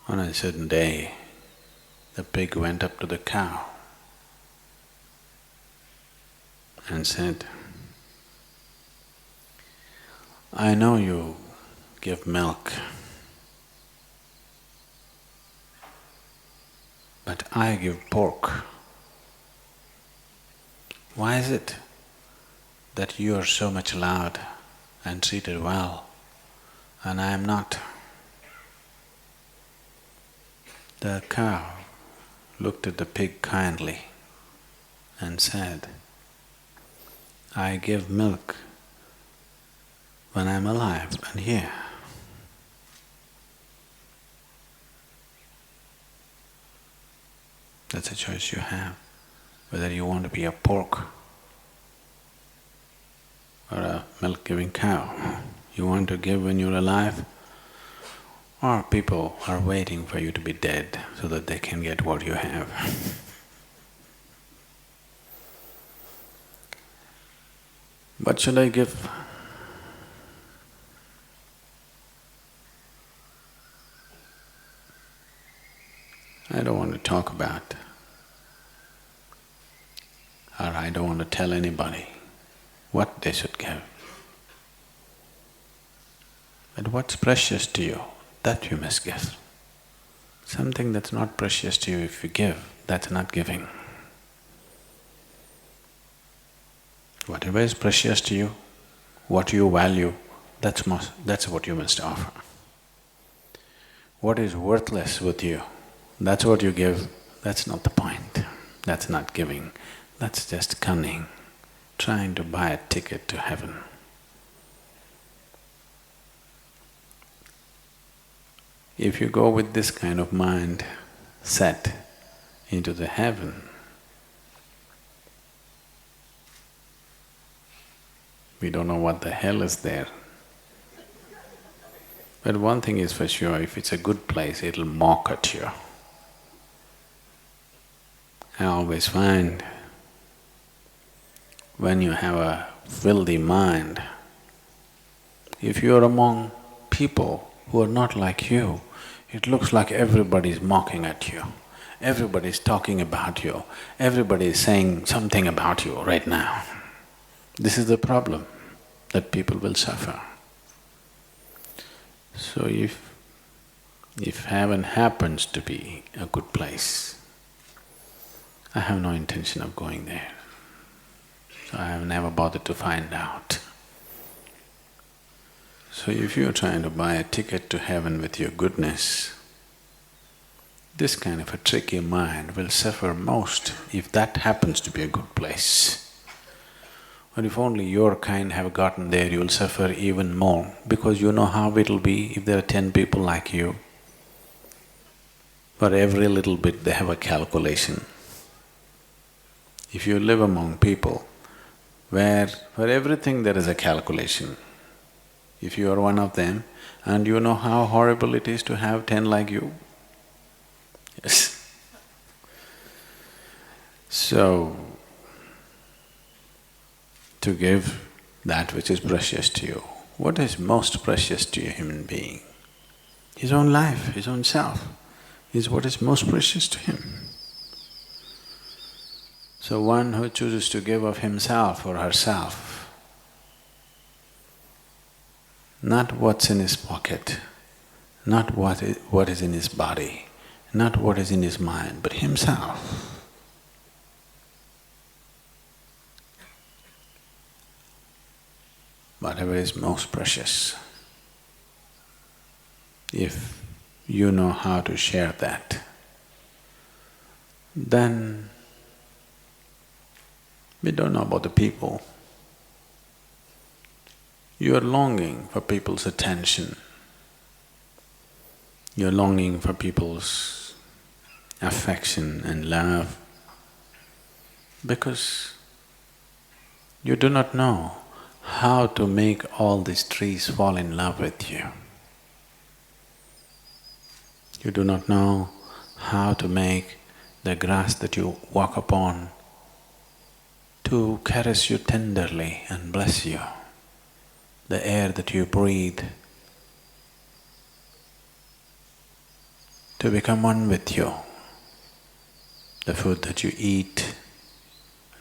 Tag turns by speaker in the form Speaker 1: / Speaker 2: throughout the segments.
Speaker 1: On a certain day, the pig went up to the cow and said, "I know you give milk, but I give pork. Why is it that you are so much loved and treated well, and I am not?" The cow looked at the pig kindly and said, "I give milk when I'm alive and here. That's a choice you have, whether you want to be a pork or a milk-giving cow. You want to give when you're alive, or people are waiting for you to be dead so that they can get what you have." What should I give? I don't want to talk about, or I don't want to tell anybody what they should give. But what's precious to you, that you must give. Something that's not precious to you, if you give, that's not giving. Whatever is precious to you, what you value, that's what you must offer. What is worthless with you, that's what you give, that's not the point. That's not giving, that's just cunning, trying to buy a ticket to heaven. If you go with this kind of mind set into the heaven, we don't know what the hell is there. But one thing is for sure, if it's a good place, it'll mock at you. I always find when you have a filthy mind, if you're among people who are not like you, it looks like everybody's mocking at you, everybody's talking about you, everybody's saying something about you right now. This is the problem, that people will suffer. So if heaven happens to be a good place, I have no intention of going there. So I have never bothered to find out. So if you're trying to buy a ticket to heaven with your goodness, this kind of a tricky mind will suffer most if that happens to be a good place. Or if only your kind have gotten there, you'll suffer even more, because you know how it'll be if there are 10 people like you. For every little bit they have a calculation. If you live among people where for everything there is a calculation, if you are one of them and you know how horrible it is to have 10 like you, yes. So, to give that which is precious to you. What is most precious to a human being? His own life, his own self is what is most precious to him. So one who chooses to give of himself or herself, not what's in his pocket, not what is in his body, not what is in his mind, but himself. Whatever is most precious, if you know how to share that, then we don't know about the people. You are longing for people's attention, you're longing for people's affection and love, because you do not know how to make all these trees fall in love with you. You do not know how to make the grass that you walk upon to caress you tenderly and bless you, the air that you breathe to become one with you. The food that you eat,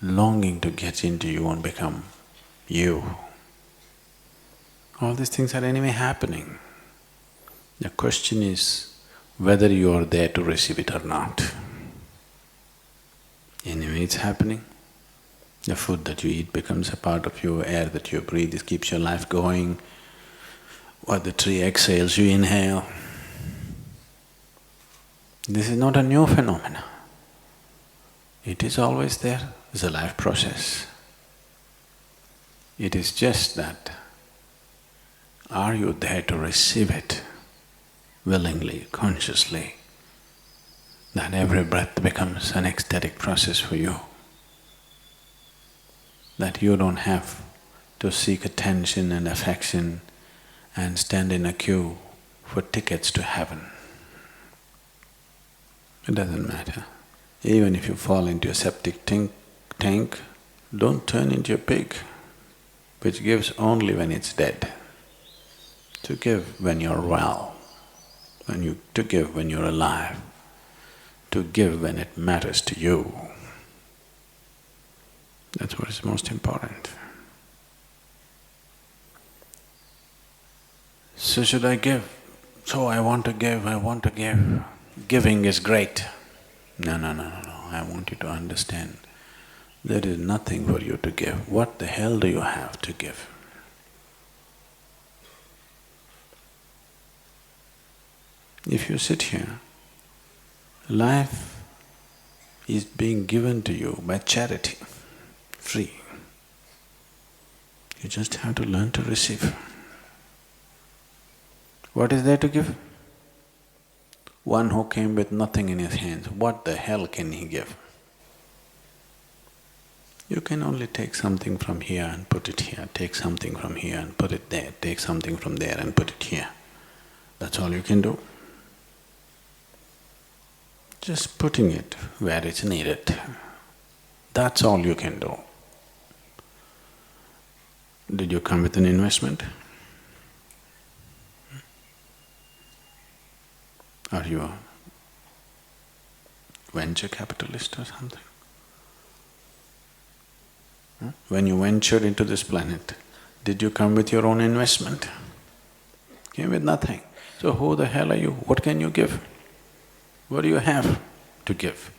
Speaker 1: longing to get into you and become you. All these things are anyway happening. The question is whether you are there to receive it or not. Anyway, it's happening. The food that you eat becomes a part of you, air that you breathe, it keeps your life going. What the tree exhales, you inhale. This is not a new phenomenon. It is always there, it's a life process. It is just that, are you there to receive it willingly, consciously, that every breath becomes an ecstatic process for you? That you don't have to seek attention and affection and stand in a queue for tickets to heaven. It doesn't matter. Even if you fall into a septic tank, don't turn into a pig, which gives only when it's dead. To give when you're well, to give when you're alive, to give when it matters to you. That's what is most important. So should I give? So I want to give, I want to give. Giving is great. No, I want you to understand, there is nothing for you to give. What the hell do you have to give? If you sit here, life is being given to you by charity, free. You just have to learn to receive. What is there to give? One who came with nothing in his hands, what the hell can he give? You can only take something from here and put it here, take something from here and put it there, take something from there and put it here. That's all you can do. Just putting it where it's needed. That's all you can do. Did you come with an investment? Are you a venture capitalist or something? When you ventured into this planet, did you come with your own investment? Came with nothing. So who the hell are you? What can you give? What do you have to give?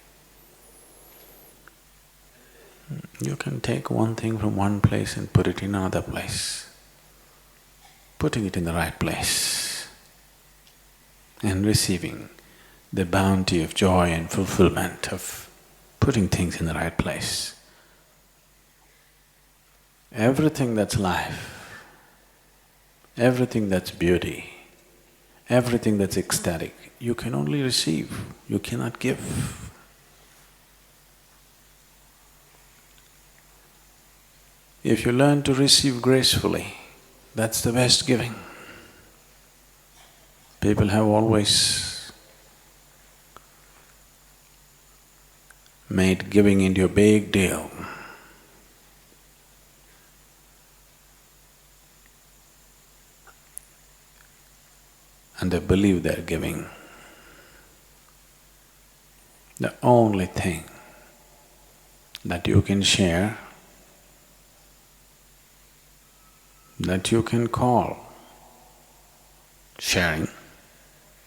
Speaker 1: You can take one thing from one place and put it in another place. Putting it in the right place and receiving the bounty of joy and fulfillment of putting things in the right place. Everything that's life, everything that's beauty, everything that's ecstatic, you can only receive, you cannot give. If you learn to receive gracefully, that's the best giving. People have always made giving into a big deal. And they believe they're giving. The only thing that you can share, that you can call sharing,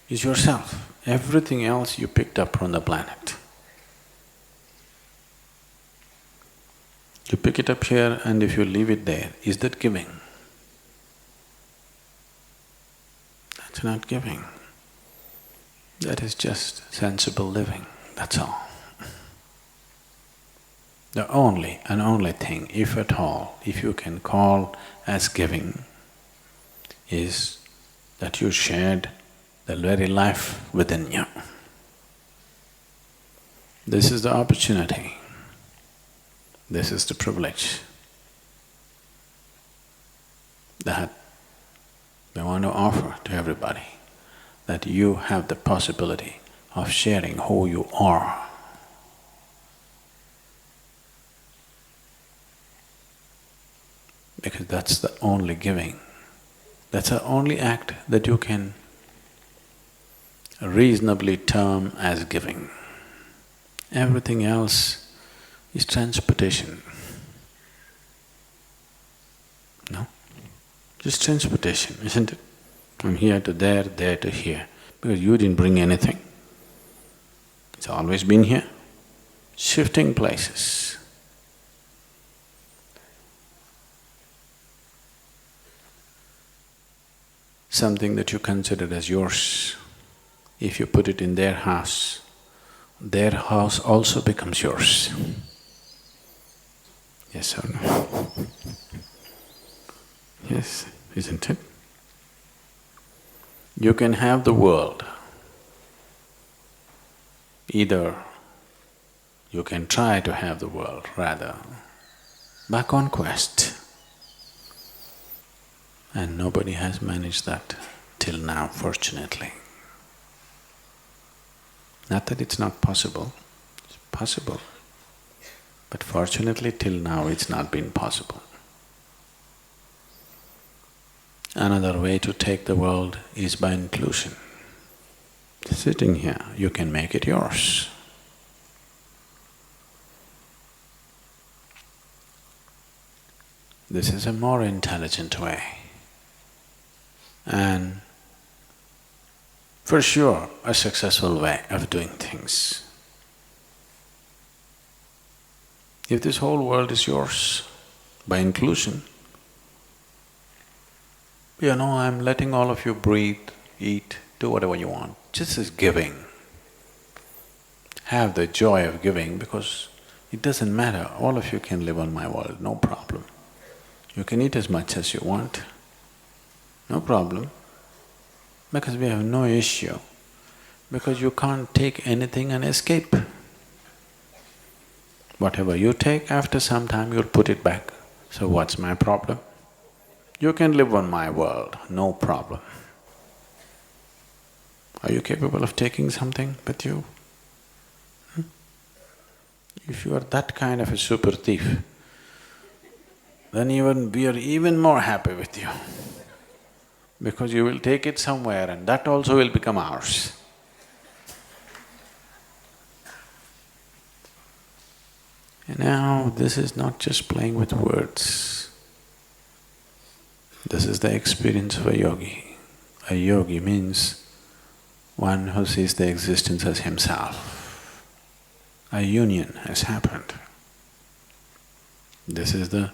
Speaker 1: is yourself. Everything else you picked up from the planet. You pick it up here and if you leave it there, is that giving? That's not giving. That is just sensible living, that's all. The only and only thing, if at all, if you can call as giving, is that you shared the very life within you. This is the opportunity, this is the privilege that we want to offer to everybody, that you have the possibility of sharing who you are. Because that's the only giving, that's the only act that you can reasonably term as giving. Everything else is transportation. No? Just transportation, isn't it? From here to there to here, because you didn't bring anything. It's always been here, shifting places. Something that you considered as yours, if you put it in their house also becomes yours. Yes or no? Yes, isn't it? You can have the world. Either you can try to have the world, rather, by conquest. And nobody has managed that till now, fortunately. Not that it's not possible, it's possible. But fortunately, till now it's not been possible. Another way to take the world is by inclusion. Sitting here, you can make it yours. This is a more intelligent way. And for sure, a successful way of doing things. If this whole world is yours, by inclusion, I'm letting all of you breathe, eat, do whatever you want, just as giving. Have the joy of giving, because it doesn't matter, all of you can live on my world, no problem. You can eat as much as you want, no problem, because we have no issue, because you can't take anything and escape. Whatever you take, after some time you'll put it back. So what's my problem? You can live on my world, no problem. Are you capable of taking something with you? If you are that kind of a super thief, then we are even more happy with you, because you will take it somewhere and that also will become ours. And now, this is not just playing with words. This is the experience of a yogi. A yogi means one who sees the existence as himself. A union has happened. This is the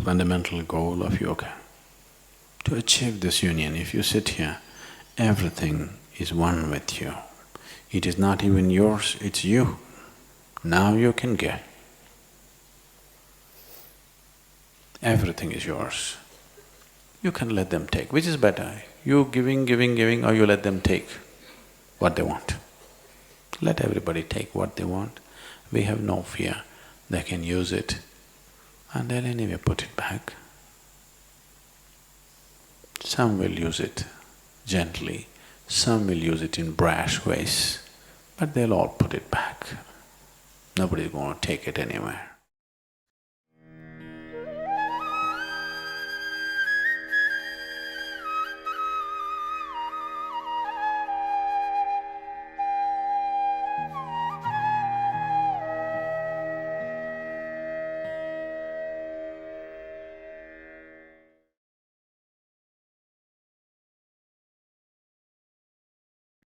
Speaker 1: fundamental goal of yoga. To achieve this union, if you sit here, everything is one with you. It is not even yours, it's you. Now you can get. Everything is yours. You can let them take. Which is better? You giving, or you let them take what they want? Let everybody take what they want. We have no fear. They can use it and they'll anyway put it back. Some will use it gently, some will use it in brash ways, but they'll all put it back. Nobody's going to take it anywhere.